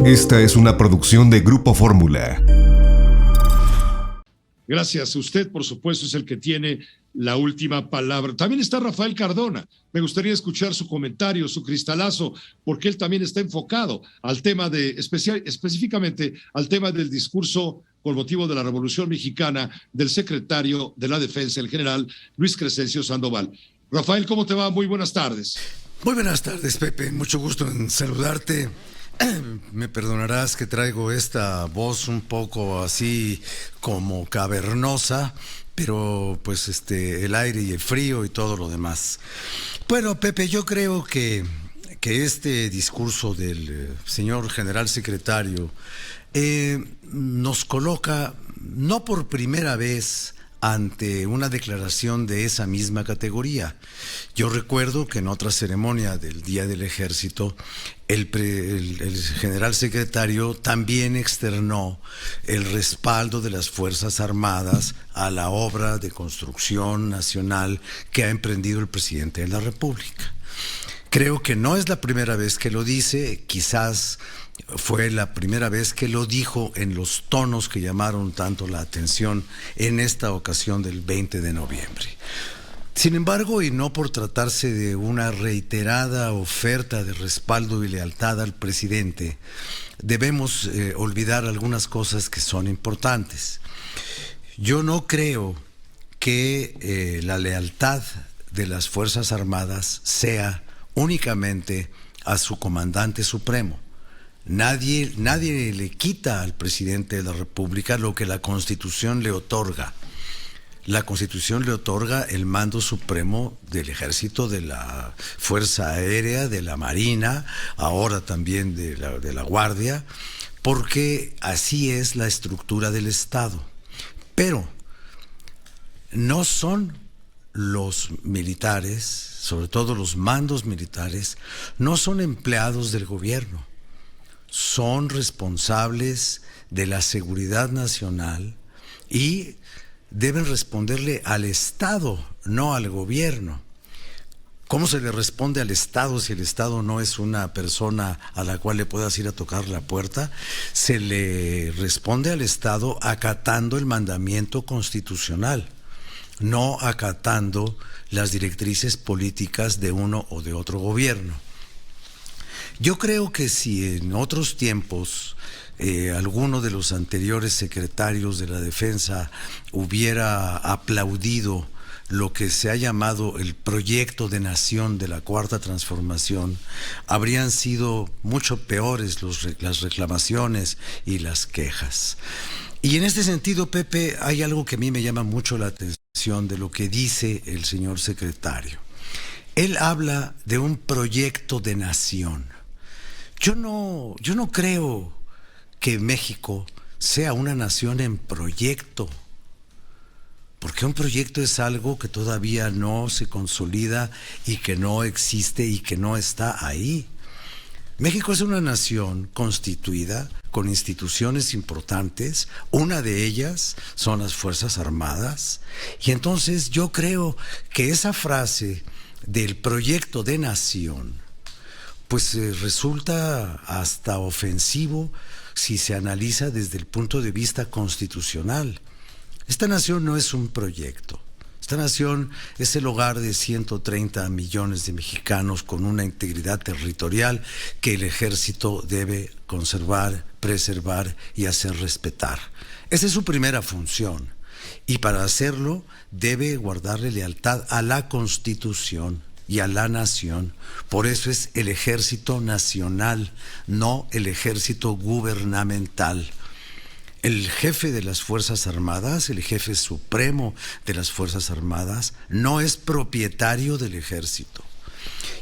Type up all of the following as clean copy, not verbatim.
Esta es una producción de Grupo Fórmula. Gracias. Usted, por supuesto, es el que tiene la última palabra. También está Rafael Cardona. Me gustaría escuchar su comentario, su cristalazo, porque él también está enfocado al tema específicamente al tema del discurso con motivo de la Revolución Mexicana del secretario de la Defensa, el general Luis Crescencio Sandoval. Rafael, ¿cómo te va? Muy buenas tardes. Muy buenas tardes, Pepe. Mucho gusto en saludarte. Me perdonarás que traigo esta voz un poco así como cavernosa, pero pues el aire y el frío y todo lo demás. Bueno, Pepe, yo creo que este discurso del señor general secretario nos coloca no por primera vez ante una declaración de esa misma categoría. Yo recuerdo que en otra ceremonia del Día del Ejército, el general secretario también externó el respaldo de las Fuerzas Armadas a la obra de construcción nacional que ha emprendido el presidente de la República. Creo que no es la primera vez que lo dice, quizás fue la primera vez que lo dijo en los tonos que llamaron tanto la atención en esta ocasión del 20 de noviembre. Sin embargo, y no por tratarse de una reiterada oferta de respaldo y lealtad al presidente, debemos olvidar algunas cosas que son importantes. Yo no creo que la lealtad de las Fuerzas Armadas sea únicamente a su comandante supremo. Nadie le quita al presidente de la República lo que la Constitución le otorga. La Constitución le otorga el mando supremo del Ejército, de la Fuerza Aérea, de la Marina, ahora también de la Guardia, porque así es la estructura del Estado. Pero no son los militares, sobre todo los mandos militares, no son empleados del gobierno. Son responsables de la seguridad nacional y deben responderle al Estado, no al gobierno. ¿Cómo se le responde al Estado si el Estado no es una persona a la cual le puedas ir a tocar la puerta? Se le responde al Estado acatando el mandamiento constitucional, no acatando las directrices políticas de uno o de otro gobierno. Yo creo que si en otros tiempos alguno de los anteriores secretarios de la Defensa hubiera aplaudido lo que se ha llamado el proyecto de nación de la Cuarta Transformación, habrían sido mucho peores las reclamaciones y las quejas. Y en este sentido, Pepe, hay algo que a mí me llama mucho la atención de lo que dice el señor secretario. Él habla de un proyecto de nación. Yo no creo que México sea una nación en proyecto, porque un proyecto es algo que todavía no se consolida y que no existe y que no está ahí. México es una nación constituida con instituciones importantes, una de ellas son las Fuerzas Armadas, y entonces yo creo que esa frase del proyecto de nación pues resulta hasta ofensivo si se analiza desde el punto de vista constitucional. Esta nación no es un proyecto. Esta nación es el hogar de 130 millones de mexicanos con una integridad territorial que el ejército debe conservar, preservar y hacer respetar. Esa es su primera función. Y para hacerlo debe guardarle lealtad a la Constitución y a la nación. Por eso es el ejército nacional, no el ejército gubernamental. El jefe de las Fuerzas Armadas, el jefe supremo de las Fuerzas Armadas, no es propietario del ejército.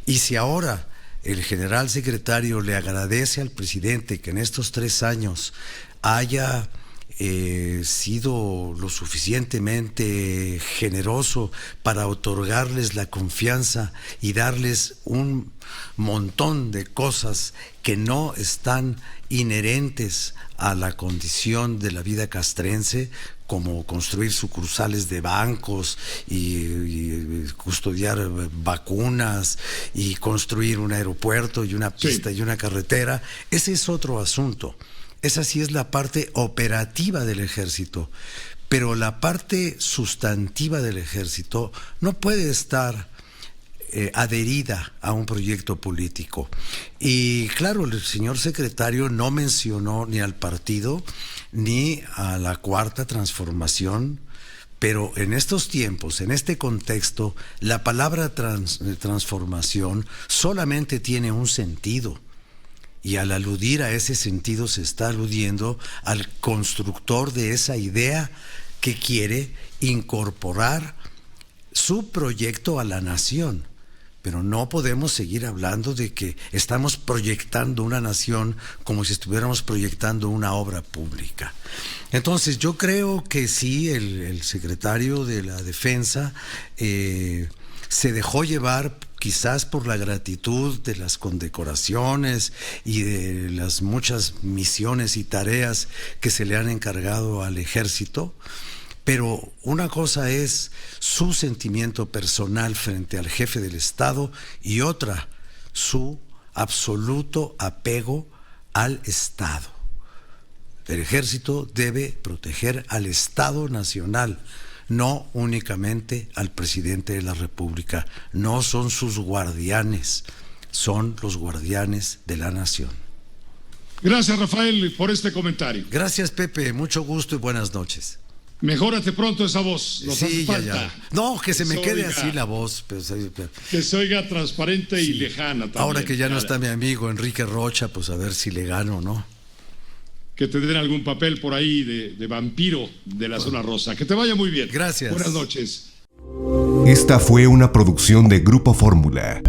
Y si ahora el general secretario le agradece al presidente que en estos 3 años haya sido lo suficientemente generoso para otorgarles la confianza y darles un montón de cosas que no están inherentes a la condición de la vida castrense, como construir sucursales de bancos y custodiar vacunas y construir un aeropuerto y una pista y una carretera. Ese es otro asunto. Esa sí es la parte operativa del ejército. Pero la parte sustantiva del ejército no puede estar adherida a un proyecto político. Y claro, el señor secretario no mencionó ni al partido ni a la Cuarta Transformación, pero en estos tiempos, en este contexto, la palabra transformación solamente tiene un sentido. Y al aludir a ese sentido se está aludiendo al constructor de esa idea que quiere incorporar su proyecto a la nación. Pero no podemos seguir hablando de que estamos proyectando una nación como si estuviéramos proyectando una obra pública. Entonces yo creo que sí, el secretario de la Defensa se dejó llevar quizás por la gratitud de las condecoraciones y de las muchas misiones y tareas que se le han encargado al ejército, pero una cosa es su sentimiento personal frente al jefe del Estado y otra, su absoluto apego al Estado. El ejército debe proteger al Estado nacional, no únicamente al presidente de la República. No son sus guardianes, son los guardianes de la nación. Gracias, Rafael, por este comentario. Gracias, Pepe, mucho gusto y buenas noches. Mejórate pronto esa voz, nos hace falta. Ya. No, que se me quede así la voz. Que se oiga transparente y lejana también. Ahora que ya no está mi amigo Enrique Rocha, pues a ver si le gano, ¿no? Que te den algún papel por ahí de vampiro de la zona rosa. Que te vaya muy bien. Gracias. Buenas noches. Esta fue una producción de Grupo Fórmula.